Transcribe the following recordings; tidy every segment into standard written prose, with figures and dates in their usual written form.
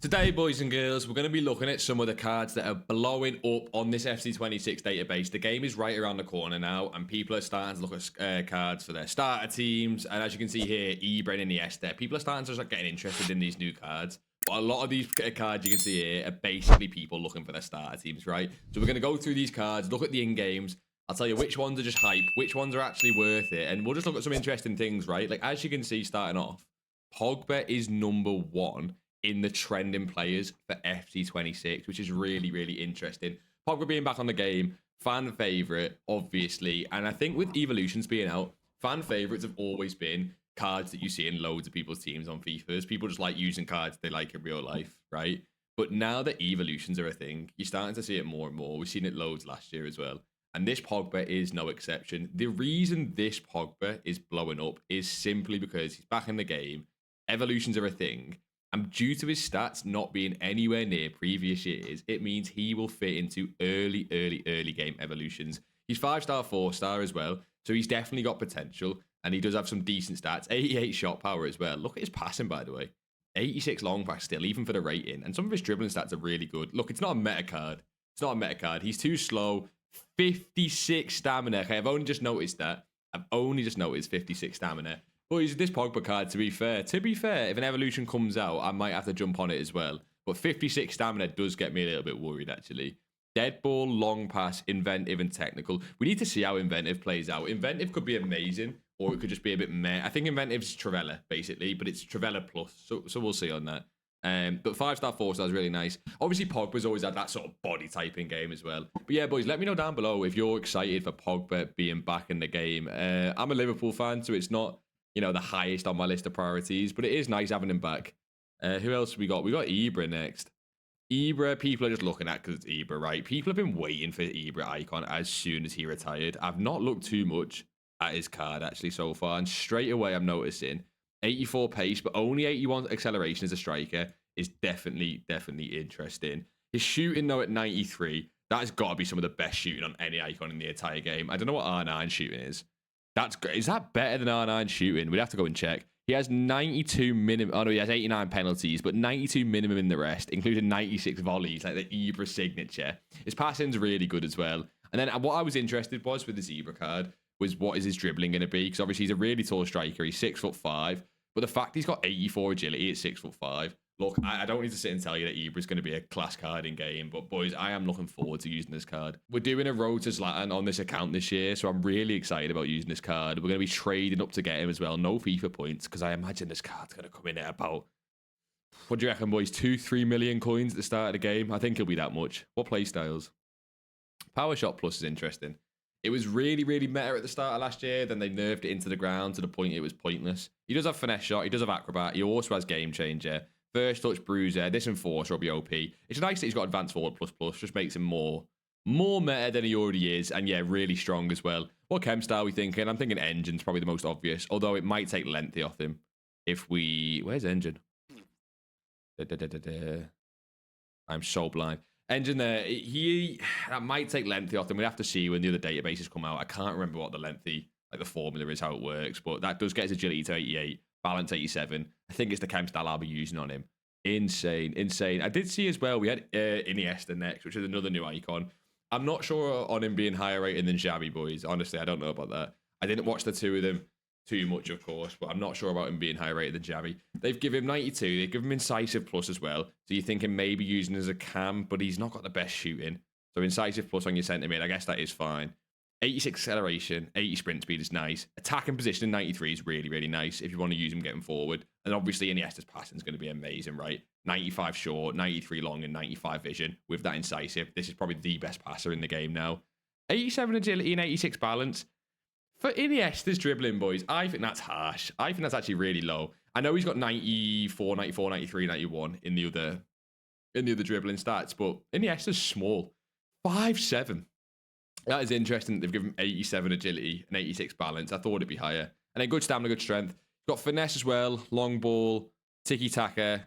Today, boys and girls, we're going to be looking at some of the cards that are blowing up on this FC26 database. The game is right around the corner now, and people are starting to look at cards for their starter teams. And as you can see here, Ibrahimović and Iniesta, people are starting to start getting interested in these new cards. But a lot of these cards you can see here are basically people looking for their starter teams, right? So we're going to go through these cards, look at the in-games. I'll tell you which ones are just hype, which ones are actually worth it. And we'll just look at some interesting things, right? Like, as you can see, starting off, Pogba is #1 in the trending players for FC26, which is really, really interesting. Pogba being back on the game, fan favourite, obviously. And I think with evolutions being out, fan favourites have always been cards that you see in loads of people's teams on FIFA. People just like using cards they like in real life, right? But now that evolutions are a thing, you're starting to see it more and more. We've seen it loads last year as well. And this Pogba is no exception. The reason this Pogba is blowing up is simply because he's back in the game. Evolutions are a thing. And due to his stats not being anywhere near previous years, it means he will fit into early game evolutions. He's 5-star, 4-star as well. So he's definitely got potential. And he does have some decent stats. 88 shot power as well. Look at his passing, by the way. 86 long pass still, even for the rating. And some of his dribbling stats are really good. Look, it's not a meta card. It's not a meta card. He's too slow. 56 stamina. Okay, I've only just noticed that. I've only just noticed 56 stamina. Boys, this Pogba card, to be fair, if an evolution comes out, I might have to jump on it as well. But 56 stamina does get me a little bit worried, actually. Dead ball, long pass, inventive, and technical. We need to see how inventive plays out. Inventive could be amazing, or it could just be a bit meh. I think inventive's Trivella, basically, but it's Trivella plus, so we'll see on that. But 5-star, 4-star is really nice. Obviously, Pogba's always had that sort of body typing game as well. But yeah, boys, let me know down below if you're excited for Pogba being back in the game. I'm a Liverpool fan, so it's not, you know, the highest on my list of priorities, but it is nice having him back. Who else we got? We got Ibra next. Ibra, people are just looking at because it's Ibra, right? People have been waiting for Ibra icon as soon as he retired. I've not looked too much at his card actually so far, and straight away I'm noticing 84 pace, but only 81 acceleration as a striker is definitely interesting. His shooting though at 93, that has got to be some of the best shooting on any icon in the entire game. I don't know what R9 shooting is. Is that better than R9 shooting? We'd have to go and check. He has 92 minimum. Oh no, he has 89 penalties, but 92 minimum in the rest, including 96 volleys, like the Ibra signature. His passing's really good as well. And then what I was interested was with this Ibra card was what is his dribbling going to be? Because obviously he's a really tall striker. He's 6'5", but the fact he's got 84 agility at 6'5". Look, I don't need to sit and tell you that Ibra's going to be a class card in game, but boys, I am looking forward to using this card. We're doing a road to Zlatan on this account this year, so I'm really excited about using this card. We're going to be trading up to get him as well. No FIFA points, because I imagine this card's going to come in at about, what do you reckon, boys? 2-3 million coins at the start of the game? I think it'll be that much. What play styles? Power Shot Plus is interesting. It was really meta at the start of last year. Then they nerfed it into the ground to the point it was pointless. He does have Finesse Shot. He does have Acrobat. He also has Game Changer. First touch, bruiser. This Enforcer will be OP. It's nice that he's got Advanced Forward plus. Just makes him more meta than he already is. And yeah, really strong as well. What chem style are we thinking? I'm thinking Engine's probably the most obvious. Although it might take lengthy off him. If we... Where's Engine? I'm so blind. Engine there. That might take lengthy off him. We'll have to see when the other databases come out. I can't remember what the lengthy, like the formula is, how it works. But that does get his agility to 88. Balance 87. I think it's the chem style I'll be using on him. Insane. I did see as well, we had Iniesta next, which is another new icon. I'm not sure on him being higher rated than Xavi, boys. Honestly, I don't know about that. I didn't watch the two of them too much, of course, but I'm not sure about him being higher rated than Xavi. They've given him 92. They've given him Incisive Plus as well. So you're thinking maybe using as a cam, but he's not got the best shooting. So Incisive Plus on your centre mid, I guess that is fine. 86 acceleration, 80 sprint speed is nice. Attacking position in 93 is really nice if you want to use him getting forward. And obviously Iniesta's passing is going to be amazing, right? 95 short, 93 long, and 95 vision with that incisive. This is probably the best passer in the game now. 87 agility and 86 balance. For Iniesta's dribbling, boys, I think that's harsh. I think that's actually really low. I know he's got 94, 94, 93, 91 in the other dribbling stats, but Iniesta's small. 5'7". That is interesting that they've given him 87 agility and 86 balance. I thought it'd be higher. And then good stamina, good strength. He's got finesse as well, long ball, tiki-taka,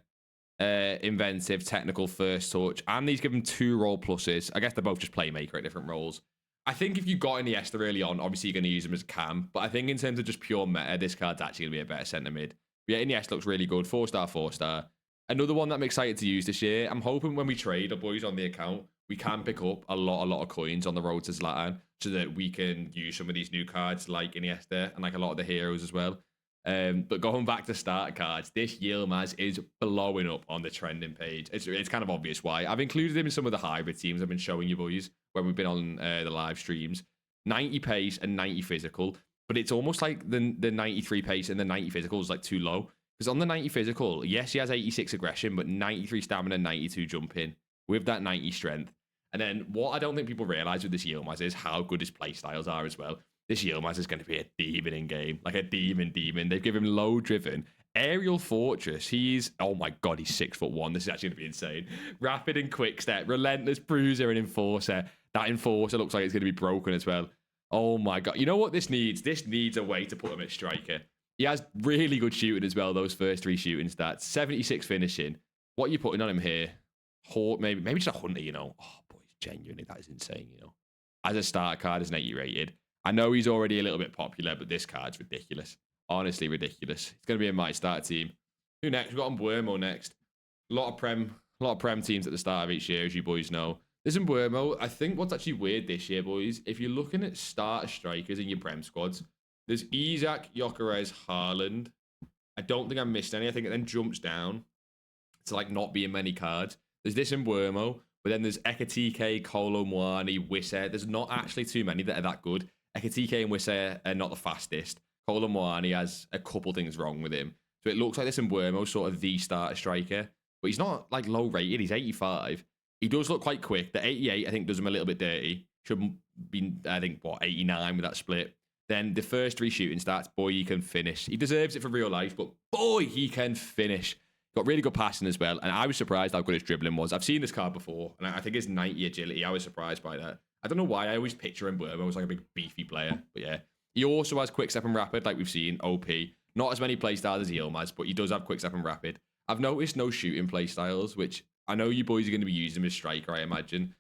inventive, technical, first touch. And he's given 2 role pluses. I guess they're both just playmaker at different roles. I think if you got Iniesta early on, obviously you're going to use him as a cam. But I think in terms of just pure meta, this card's actually going to be a better centre mid. But yeah, Iniesta looks really good. 4-star, 4-star. Another one that I'm excited to use this year. I'm hoping when we trade our boys on the account, we can pick up a lot of coins on the road to Zlatan so that we can use some of these new cards like Iniesta and like a lot of the heroes as well. But going back to starter cards, this Yilmaz is blowing up on the trending page. It's kind of obvious why. I've included him in some of the hybrid teams I've been showing you boys when we've been on the live streams. 90 pace and 90 physical, but it's almost like the 93 pace and the 90 physical is like too low. Because on the 90 physical, yes, he has 86 aggression, but 93 stamina, 92 jumping with that 90 strength. And then what I don't think people realize with this Yilmaz is how good his play styles are as well. This Yilmaz is going to be a demon in game, like a demon. They've given him low driven, aerial fortress. Oh my God, he's 6'1". This is actually going to be insane. Rapid and quick step, relentless bruiser and enforcer. That enforcer looks like it's going to be broken as well. Oh my God. You know what this needs? This needs a way to put him at striker. He has really good shooting as well, those first 3 shooting stats. 76 finishing. What are you putting on him here? Maybe just a Hunter, you know. Oh, boys, genuinely, that is insane, you know. As a starter card, as an 80 rated. I know he's already a little bit popular, but this card's ridiculous. Honestly, ridiculous. It's going to be in my starter team. Who next? We've got Mbuemo next. A lot of Prem teams at the start of each year, as you boys know. This Mbuemo, I think what's actually weird this year, boys, if you're looking at starter strikers in your Prem squads, there's Isak, Gyokeres, Haaland. I don't think I missed any. I think it then jumps down to like not being many cards. There's this Mbuemo, but then there's Ekitike, Kolo Muani, Wissa. There's not actually too many that are that good. Ekitike and Wissa are not the fastest. Kolo Muani has a couple things wrong with him. So it looks like this Mbuemo sort of the starter striker. But he's not like low rated. He's 85. He does look quite quick. The 88, I think, does him a little bit dirty. Should be, I think, 89 with that split. Then the first 3 shooting stats, boy, he can finish. He deserves it for real life, but boy, he can finish. Got really good passing as well. And I was surprised how good his dribbling was. I've seen this card before, and I think his 90 agility, I was surprised by that. I don't know why. I always picture him as like a big beefy player. But yeah, he also has quick step and rapid, like we've seen, OP. Not as many playstyles as Yilmaz, but he does have quick step and rapid. I've noticed no shooting playstyles, which I know you boys are going to be using him as striker, I imagine.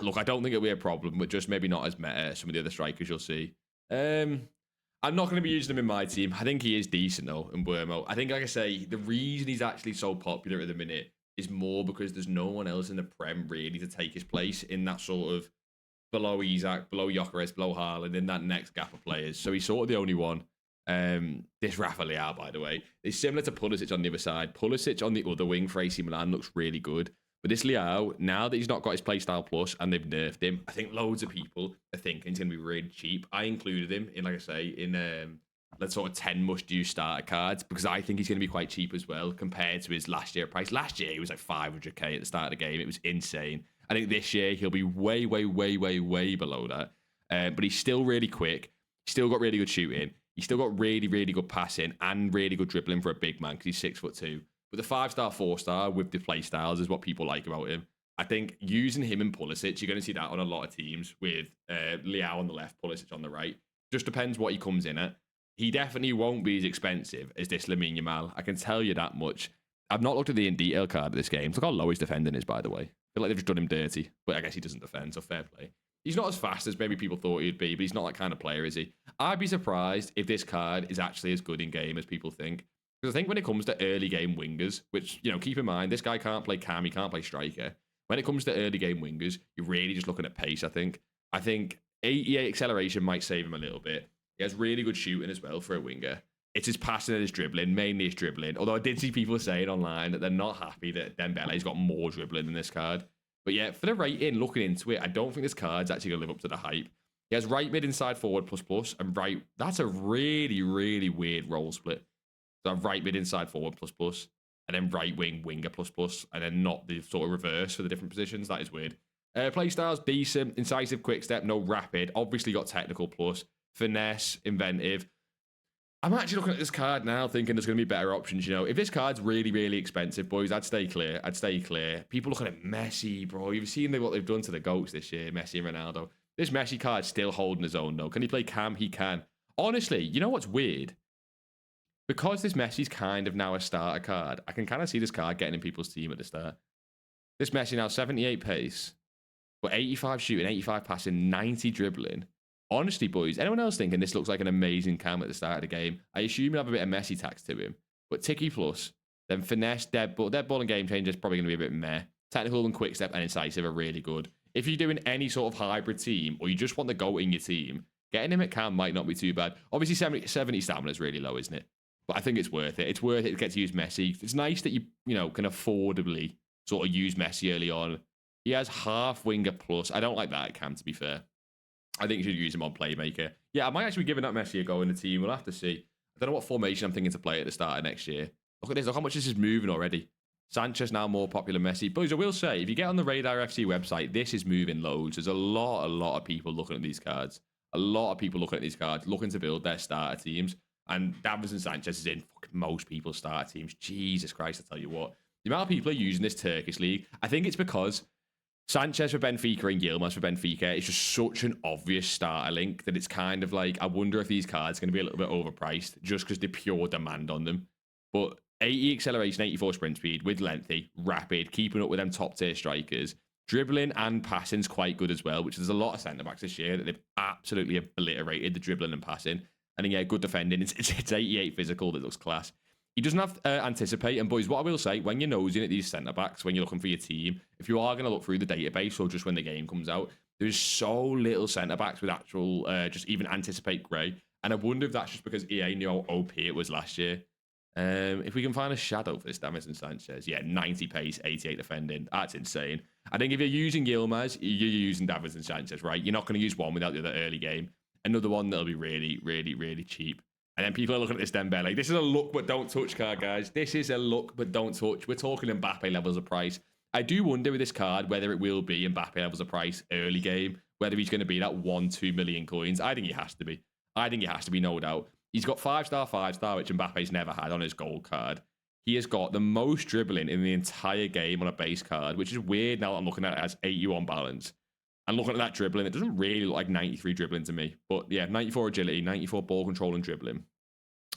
Look, I don't think it'll be a problem, but just maybe not as meta as some of the other strikers you'll see. I'm not going to be using him in my team. I think he is decent, though, in Mbuemo. I think, like I say, the reason he's actually so popular at the minute is more because there's no one else in the Prem, really, to take his place in that sort of below Isak, below Gyokeres, below Haaland, in that next gap of players. So he's sort of the only one. This Rafa Leao, by the way, is similar to Pulisic on the other side. Pulisic on the other wing for AC Milan looks really good. But this Leao, now that he's not got his playstyle plus and they've nerfed him, I think loads of people are thinking he's going to be really cheap. I included him in, like I say, in that sort of 10 must-use starter cards because I think he's going to be quite cheap as well compared to his last year price. Last year, he was like 500k at the start of the game. It was insane. I think this year, he'll be way below that. But he's still really quick. He's still got really good shooting. He's still got really good passing and really good dribbling for a big man because he's 6'2". But the 5-star, 4-star with the play styles is what people like about him. I think using him and Pulisic, you're going to see that on a lot of teams with Leao on the left, Pulisic on the right. Just depends what he comes in at. He definitely won't be as expensive as this Lamine Yamal. I can tell you that much. I've not looked at the in detail card of this game. Look how low his defending is, by the way. I feel like they've just done him dirty. But I guess he doesn't defend, so fair play. He's not as fast as maybe people thought he'd be, but he's not that kind of player, is he? I'd be surprised if this card is actually as good in game as people think. Because I think when it comes to early game wingers, which, you know, keep in mind, this guy can't play cam, he can't play striker. When it comes to early game wingers, you're really just looking at pace, I think. I think 88 acceleration might save him a little bit. He has really good shooting as well for a winger. It's his passing and his dribbling, mainly his dribbling. Although I did see people saying online that they're not happy that Dembele's got more dribbling than this card. But yeah, for the rating, looking into it, I don't think this card's actually going to live up to the hype. He has right mid, inside forward, plus, and right. That's a really weird role split. So right mid, inside forward, plus, and then right wing, winger, plus, and then not the sort of reverse for the different positions. That is weird. Play style's decent, incisive, quick step, no rapid. Obviously got technical plus, finesse, inventive. I'm actually looking at this card now thinking there's going to be better options, you know. If this card's really expensive, boys, I'd stay clear. People looking at Messi, bro. You've seen what they've done to the GOATs this year, Messi and Ronaldo. This Messi card's still holding his own, though. Can he play cam? He can. Honestly, you know what's weird? Because this Messi's kind of now a starter card, I can kind of see this card getting in people's team at the start. This Messi now 78 pace, but 85 shooting, 85 passing, 90 dribbling. Honestly, boys, anyone else thinking this looks like an amazing cam at the start of the game? I assume he'll have a bit of Messi tax to him. But Tiki Plus, Then finesse, dead ball, and game changer is probably going to be a bit meh. Technical and quick step and incisive are really good. If you're doing any sort of hybrid team or you just want the goal in your team, getting him at cam might not be too bad. Obviously, 70 stamina is really low, isn't it? But I think it's worth it. It's worth it to get to use Messi. It's nice that you can affordably sort of use Messi early on. He has half winger plus. I don't like that at cam, to be fair. I think you should use him on playmaker. Yeah, I might actually be giving that Messi a go in the team. We'll have to see. I don't know what formation I'm thinking to play at the start of next year. Look at this. Look how much this is moving already. Sanchez now more popular Messi. Boys, I will say, if you get on the Radar FC website, this is moving loads. There's a lot of people looking at these cards. A lot of people looking at these cards, looking to build their starter teams. And Davinson Sanchez is in fucking most people's starter teams. Jesus Christ, I tell you what. The amount of people are using this Turkish league, I think it's because Sanchez for Benfica and Yilmaz for Benfica is just such an obvious starter link that it's kind of like, I wonder if these cards are going to be a little bit overpriced just because the pure demand on them. But 80 acceleration, 84 sprint speed with lengthy, rapid, keeping up with them top tier strikers. Dribbling and passing's quite good as well, which there's a lot of centre backs this year that they've absolutely obliterated the dribbling and passing. And then, yeah, good defending. It's 88 physical that looks class. He doesn't have anticipate. And boys, what I will say, when you're nosing at these centre backs, when you're looking for your team, if you are going to look through the database or just when the game comes out, there's so little centre backs with actual just even anticipate grey. And I wonder if that's just because EA knew how OP it was last year. If we can find a shadow for this Davinson Sanchez, yeah, 90 pace, 88 defending. That's insane. I think if you're using Yilmaz, you're using Davinson Sanchez, right? You're not going to use one without the other early game. Another one that'll be really cheap. And then people are looking at this Dembele. This is a look but don't touch card, guys. This is a look but don't touch. We're talking Mbappe levels of price. I do wonder with this card whether it will be Mbappe levels of price early game, whether he's going to be that 1-2 million coins. I think he has to be. No doubt. He's got 5-star, which Mbappe's never had on his gold card. He has got the most dribbling in the entire game on a base card, which is weird now that I'm looking at it as 81 balance. And looking at that dribbling, it doesn't really look like 93 dribbling to me. But yeah, 94 agility, 94 ball control and dribbling.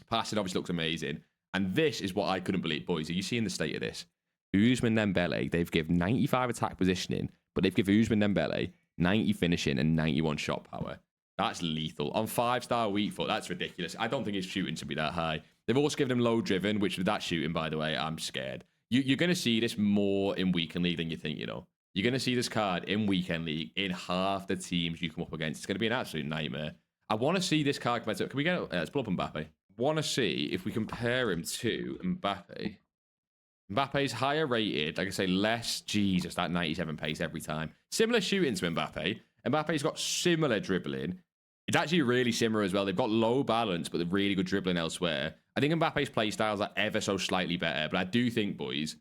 Passing obviously looks amazing. And this is what I couldn't believe, boys. Are you seeing the state of this? Ousmane Dembele, they've given 95 attack positioning, but they've given Ousmane Dembele 90 finishing and 91 shot power. That's lethal. On 5-star weak foot, that's ridiculous. I don't think his shooting should be that high. They've also given him low driven, which with that shooting, by the way, I'm scared. You're going to see this more in Weekend League than you think, You're going to see this card in Weekend League in half the teams you come up against. It's going to be an absolute nightmare. I want to see this card compared to... Can we get... let's pull up Mbappe. Want to see if we compare him to Mbappe. Mbappe's higher rated, like I say, less... Jesus, that 97 pace every time. Similar shooting to Mbappe. Mbappe's got similar dribbling. It's actually really similar as well. They've got low balance, but they're really good dribbling elsewhere. I think Mbappe's play styles are ever so slightly better, but I do think, boys,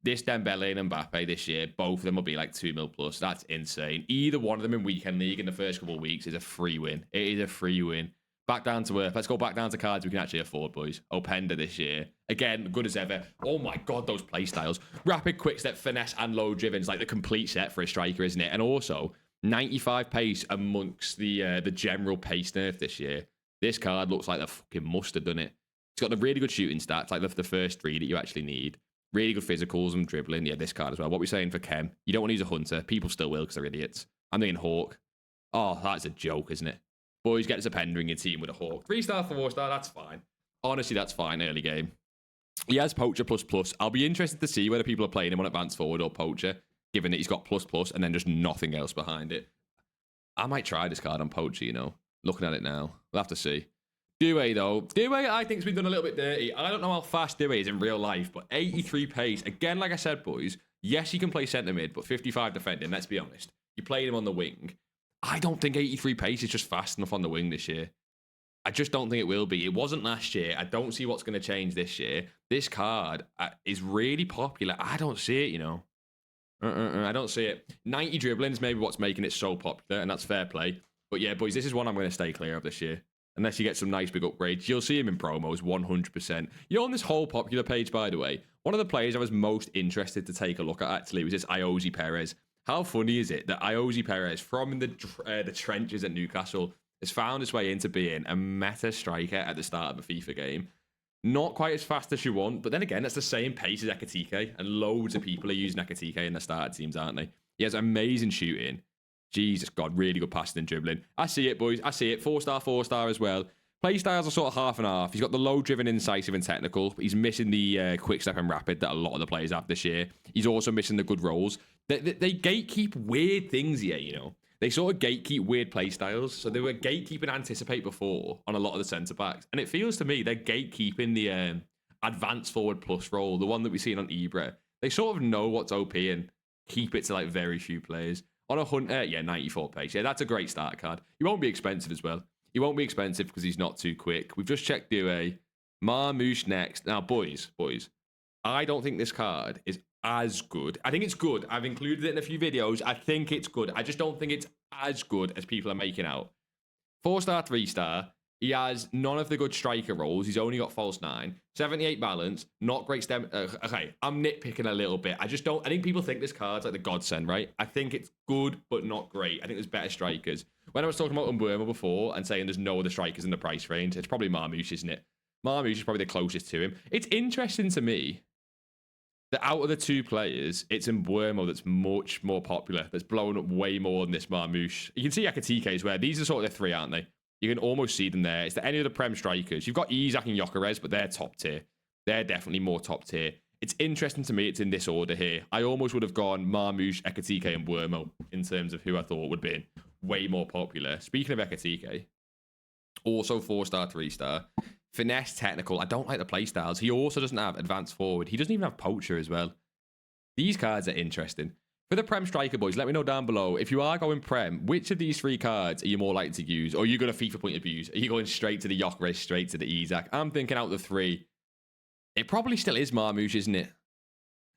this Dembele and Mbappe this year, both of them will be like 2 mil plus. That's insane. Either one of them in Weekend League in the first couple of weeks is a free win. It is a free win. Back down to earth. Let's go back down to cards we can actually afford, boys. Openda this year. Again, good as ever. Oh my God, those play styles. Rapid, quick step, finesse, and low driven is like the complete set for a striker, isn't it? And also, 95 pace amongst the general pace nerf this year. This card looks like the fucking must have done it. It's got the really good shooting stats, like the first 3 that you actually need. Really good physicals and dribbling. Yeah, this card as well. What we're saying for Kem, you don't want to use a Hunter. People still will because they're idiots. I'm thinking Hawk. Oh, that's a joke, isn't it? Boys, get us a Pender in your team with a Hawk. 3-star, 4-star, that's fine. Honestly, that's fine early game. He has Poacher ++. I'll be interested to see whether people are playing him on Advanced Forward or Poacher, given that he's got ++ and then just nothing else behind it. I might try this card on Poacher, Looking at it now. We'll have to see. Doué, though. Doué, I think, has been done a little bit dirty. I don't know how fast Doué is in real life, but 83 pace. Again, like I said, boys, yes, he can play centre mid, but 55 defending, let's be honest. You played him on the wing. I don't think 83 pace is just fast enough on the wing this year. I just don't think it will be. It wasn't last year. I don't see what's going to change this year. This card is really popular. I don't see it, I don't see it. 90 dribbling is maybe what's making it so popular, and that's fair play. But yeah, boys, this is one I'm going to stay clear of this year. Unless you get some nice big upgrades. You'll see him in promos, 100%. On this whole popular page, by the way, one of the players I was most interested to take a look at, actually, was this Iosi Perez. How funny is it that Iosi Perez, from the trenches at Newcastle, has found his way into being a meta striker at the start of a FIFA game? Not quite as fast as you want, but then again, that's the same pace as Ekitike, and loads of people are using Ekitike in their starter teams, aren't they? He has amazing shooting. Jesus God, really good passing and dribbling. I see it, boys. I see it. 4-star, 4-star as well. Play styles are sort of half and half. He's got the low-driven, incisive, and technical. But he's missing the quick step and rapid that a lot of the players have this year. He's also missing the good rolls. They gatekeep weird things here, you know. They sort of gatekeep weird play styles. So they were gatekeeping anticipate before on a lot of the centre-backs. And it feels to me they're gatekeeping the advanced forward plus role, the one that we've seen on Ibra. They sort of know what's OP and keep it to like very few players. On a Hunter, 94 pace. Yeah, that's a great starter card. He won't be expensive as well. He won't be expensive because he's not too quick. We've just checked Due. Marmoush next. Now, boys, I don't think this card is as good. I think it's good. I've included it in a few videos. I think it's good. I just don't think it's as good as people are making out. 4-star, 3-star. He has none of the good striker roles. He's only got false 9. 78 balance. Not great stem. Okay, I'm nitpicking a little bit. I think people think this card's like the godsend, right? I think it's good, but not great. I think there's better strikers. When I was talking about Umburma before and saying there's no other strikers in the price range, it's probably Marmoush, isn't it? Marmoush is probably the closest to him. It's interesting to me that out of the two players, it's Umburma that's much more popular, that's blown up way more than this Marmoush. You can see Ekitike as well. These are sort of the three, aren't they? You can almost see them there. Is there any other Prem strikers? You've got Isak and Gyokeres, but they're top tier. They're definitely more top tier. It's interesting to me it's in this order here. I almost would have gone Marmoush, Ekitike, and Buemo in terms of who I thought would be way more popular. Speaking of Ekitike, also 4-star, 3-star. Finesse, technical. I don't like the play styles. He also doesn't have advanced forward. He doesn't even have poacher as well. These cards are interesting. For the Prem striker, boys, let me know down below. If you are going Prem, which of these three cards are you more likely to use? Or are you going to FIFA point of views? Are you going straight to the Gyokeres, straight to the Isak? I'm thinking out of the three, it probably still is Marmoush, isn't it?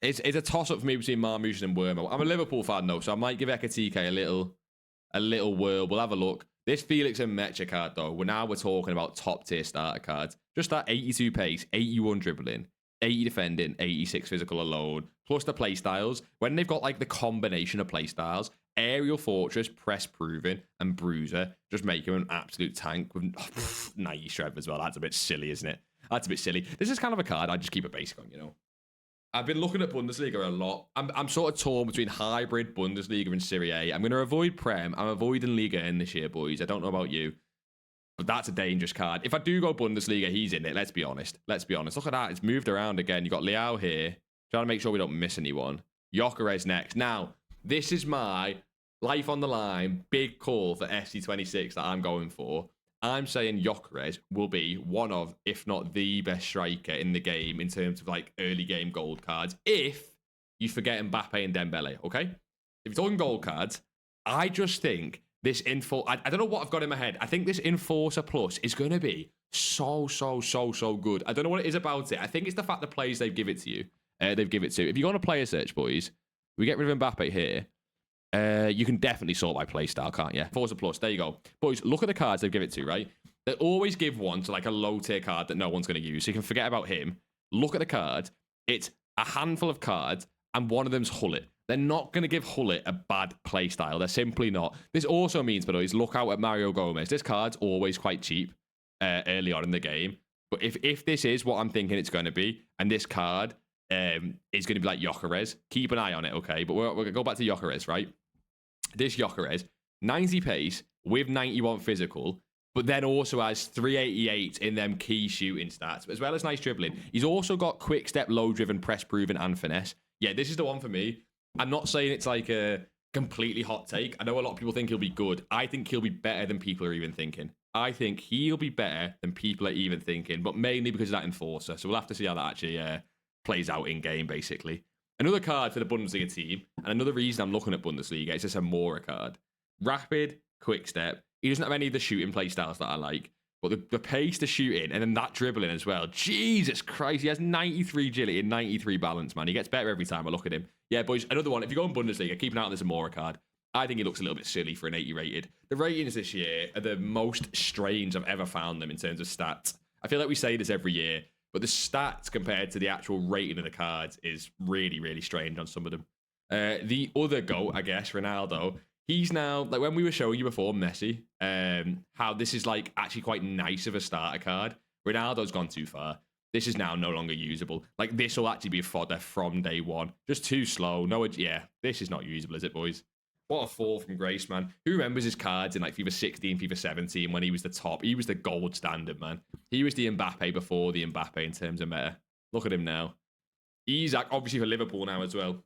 It's a toss-up for me between Marmoush and Wormo. I'm a Liverpool fan, though, so I might give Ekitike a little whirl. We'll have a look. This Felix and Mecha card, though, we're talking about top-tier starter cards. Just that 82 pace, 81 dribbling, 80 defending, 86 physical alone, plus the play styles. When they've got like the combination of play styles, aerial fortress, press proven, and bruiser, just make him an absolute tank with 90 shred as well. That's a bit silly, isn't it? That's a bit silly. This is kind of a card I just keep it basic on, you know. I've been looking at Bundesliga a lot. I'm sort of torn between hybrid Bundesliga and Serie A. I'm going to avoid Prem. I'm avoiding Liga in this year, boys. I don't know about you. But that's a dangerous card. If I do go Bundesliga, he's in it. Let's be honest. Look at that. It's moved around again. You got Leao here. Trying to make sure we don't miss anyone. Gyokeres next. Now, this is my life on the line, big call for FC26 that I'm going for. I'm saying Gyokeres will be one of, if not the best striker in the game in terms of like early game gold cards. If you forget Mbappe and Dembele, okay? If you're talking gold cards, I just think this I don't know what I've got in my head. I think this Enforcer Plus is going to be so good. I don't know what it is about it. I think it's the fact the players they've given it to you. If you go on a player search, boys, we get rid of Mbappe here. You can definitely sort by play style, can't you? Forza Plus, there you go. Boys, look at the cards they've given it to, right? They always give one to like a low tier card that no one's going to use. So you can forget about him. Look at the card. It's a handful of cards and one of them's Hullet. They're not going to give Hullet a bad play style. They're simply not. This also means, by the way, look out at Mario Gomez. This card's always quite cheap early on in the game. But if this is what I'm thinking it's going to be, and this card is going to be like Gyokeres, keep an eye on it, okay? But we're going to go back to Gyokeres, right? This Gyokeres, 90 pace with 91 physical, but then also has 388 in them key shooting stats, as well as nice dribbling. He's also got quick step, low driven, press proven, and finesse. Yeah, this is the one for me. I'm not saying it's like a completely hot take. I know a lot of people think he'll be good. I think he'll be better than people are even thinking. I think he'll be better than people are even thinking, but mainly because of that Enforcer. So we'll have to see how that actually plays out in game, basically. Another card for the Bundesliga team, and another reason I'm looking at Bundesliga is this Amoura card. Rapid, quick step. He doesn't have any of the shooting play styles that I like, but the pace to shoot in, and then that dribbling as well. Jesus Christ, he has 93 agility and 93 balance, man. He gets better every time I look at him. Yeah, boys, another one. If you go on Bundesliga, keep an eye on this Amoura card. I think he looks a little bit silly for an 80 rated. The ratings this year are the most strange I've ever found them in terms of stats. I feel like we say this every year, but the stats compared to the actual rating of the cards is really, really strange on some of them. The other GOAT, I guess, Ronaldo, he's now, like when we were showing you before, Messi, how this is like actually quite nice of a starter card. Ronaldo's gone too far. This is now no longer usable. Like this will actually be fodder from day one. Just too slow. No, yeah, this is not usable, is it, boys? What a fall from grace, man. Who remembers his cards in like FIFA 16, FIFA 17 when he was the top? He was the gold standard, man. He was the Mbappe before the Mbappe in terms of meta. Look at him now. He's obviously for Liverpool now as well.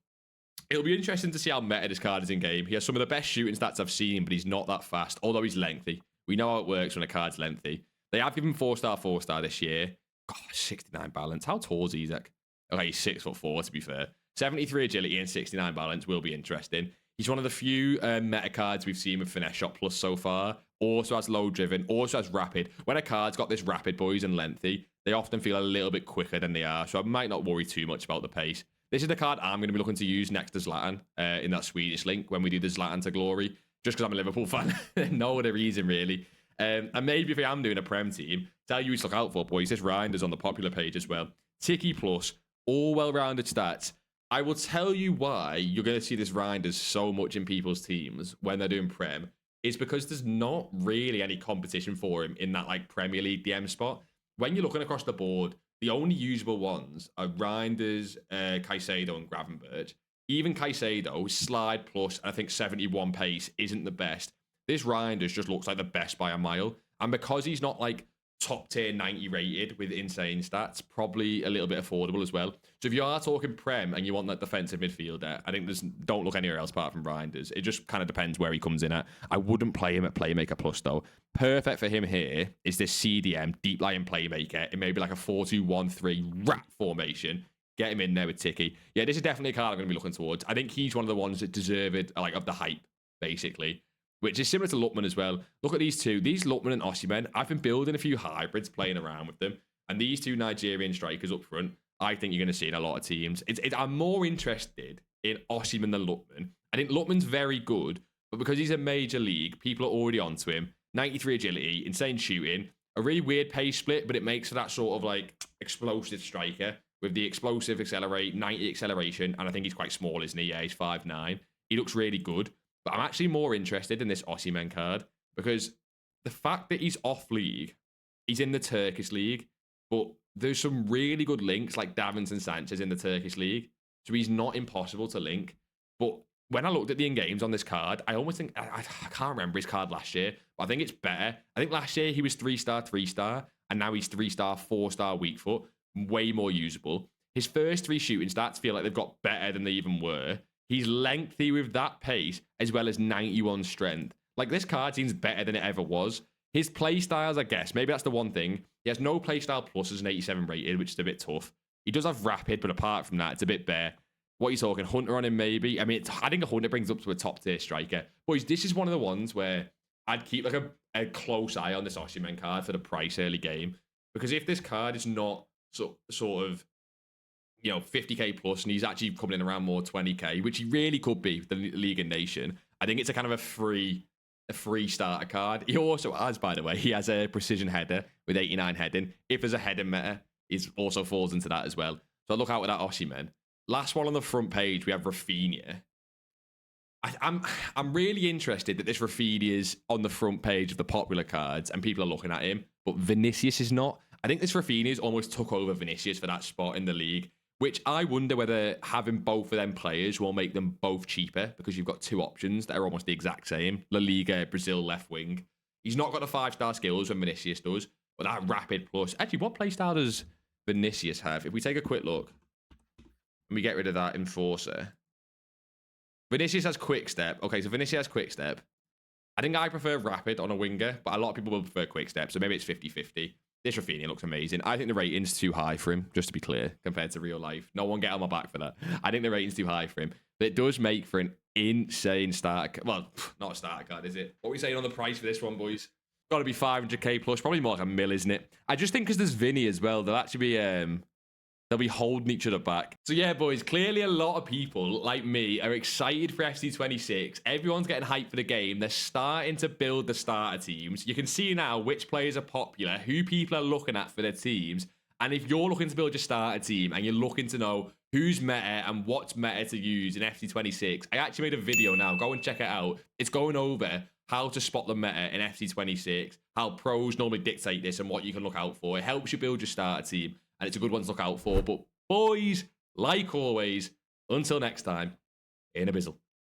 It'll be interesting to see how meta this card is in game. He has some of the best shooting stats I've seen, but he's not that fast, although he's lengthy. We know how it works when a card's lengthy. They have given 4-star this year. God, 69 balance. How tall is he, Zach? Okay, he's 6'4", to be fair. 73 agility and 69 balance will be interesting. He's one of the few meta cards we've seen with Finesse Shot Plus so far. Also has low driven, also has rapid. When a card's got this rapid, boys, and lengthy, they often feel a little bit quicker than they are. So I might not worry too much about the pace. This is the card I'm going to be looking to use next to Zlatan in that Swedish link when we do the Zlatan to glory. Just because I'm a Liverpool fan. No other reason, really. And maybe if I am doing a Prem team, tell you who to look out for, boys. This Reinders on the popular page as well. Ticky plus, all well-rounded stats. I will tell you why you're going to see this Reinders so much in people's teams when they're doing Prem. It's because there's not really any competition for him in that like Premier League DM spot. When you're looking across the board, the only usable ones are Reinders, Caicedo, and Gravenberch. Even Caicedo, slide plus, and I think 71 pace isn't the best. This Reinders just looks like the best by a mile. And because he's not like top tier 90 rated with insane stats, probably a little bit affordable as well. So if you are talking Prem and you want that defensive midfielder, I think don't look anywhere else apart from Reinders. It just kind of depends where he comes in at. I wouldn't play him at Playmaker Plus though. Perfect for him here is this CDM, deep lying playmaker. It may be like a 4-2-1-3 rat formation. Get him in there with Ticky. Yeah, this is definitely a card I'm going to be looking towards. I think he's one of the ones that deserve it, like of the hype, basically. Which is similar to Lutman as well. Look at these two. These Lutman and Osimhen, I've been building a few hybrids, playing around with them. And these two Nigerian strikers up front, I think you're going to see in a lot of teams. I'm more interested in Osimhen than Lutman. I think Lutman's very good, but because he's a major league, people are already onto him. 93 agility, insane shooting, a really weird pace split, but it makes for that sort of like explosive striker with the explosive accelerate, 90 acceleration. And I think he's quite small, isn't he? Yeah, he's 5'9". He looks really good. But I'm actually more interested in this Osimhen card because the fact that he's off league, he's in the Turkish league, but there's some really good links like Davins and Sanchez in the Turkish league. So he's not impossible to link. But when I looked at the in-games on this card, I almost think, I can't remember his card last year, but I think it's better. I think last year he was 3-star, 3-star, and now he's 3-star, 4-star weak foot. Way more usable. His first 3 shooting stats feel like they've got better than they even were. He's lengthy with that pace, as well as 91 strength. Like, this card seems better than it ever was. His play styles, I guess, maybe that's the one thing. He has no play style plus as an 87 rated, which is a bit tough. He does have rapid, but apart from that, it's a bit bare. What are you talking? Hunter on him, maybe? I mean, I think a Hunter brings up to a top tier striker. Boys, this is one of the ones where I'd keep like a close eye on this Osimhen card for the price early game. Because if this card is not sort of, you know, 50k plus, and he's actually coming in around more 20k, which he really could be for the League and Nation. I think it's a kind of a free starter card. He also has, by the way, he has a precision header with 89 heading. If there's a heading meta, it also falls into that as well. So look out with that Osimhen. Last one on the front page, we have Rafinha. I'm really interested that this Rafinha is on the front page of the popular cards, and people are looking at him, but Vinicius is not. I think this Rafinha almost took over Vinicius for that spot in the league. Which I wonder whether having both of them players will make them both cheaper because you've got 2 options that are almost the exact same. La Liga, Brazil, left wing. He's not got the 5-star skills when Vinicius does, but that rapid plus. Actually, what playstyle does Vinicius have? If we take a quick look and we get rid of that enforcer. Vinicius has quick step. Okay, so Vinicius has quick step. I think I prefer rapid on a winger, but a lot of people will prefer quick step, so maybe it's 50-50. This Rafinha looks amazing. I think the rating's too high for him, just to be clear, compared to real life. No one get on my back for that. I think the rating's too high for him. But it does make for an insane starter. Well, not a starter card, is it? What are we saying on the price for this one, boys? Got to be 500k plus. Probably more like a mil, isn't it? I just think because there's Vinny as well, they'll actually be they'll be holding each other back. So yeah, boys, clearly a lot of people, like me, are excited for FC26. Everyone's getting hyped for the game. They're starting to build the starter teams. You can see now which players are popular, who people are looking at for their teams. And if you're looking to build your starter team and you're looking to know who's meta and what's meta to use in FC26, I actually made a video now. Go and check it out. It's going over how to spot the meta in FC26, how pros normally dictate this and what you can look out for. It helps you build your starter team. And it's a good one to look out for. But boys, like always, until next time, in a bizzle.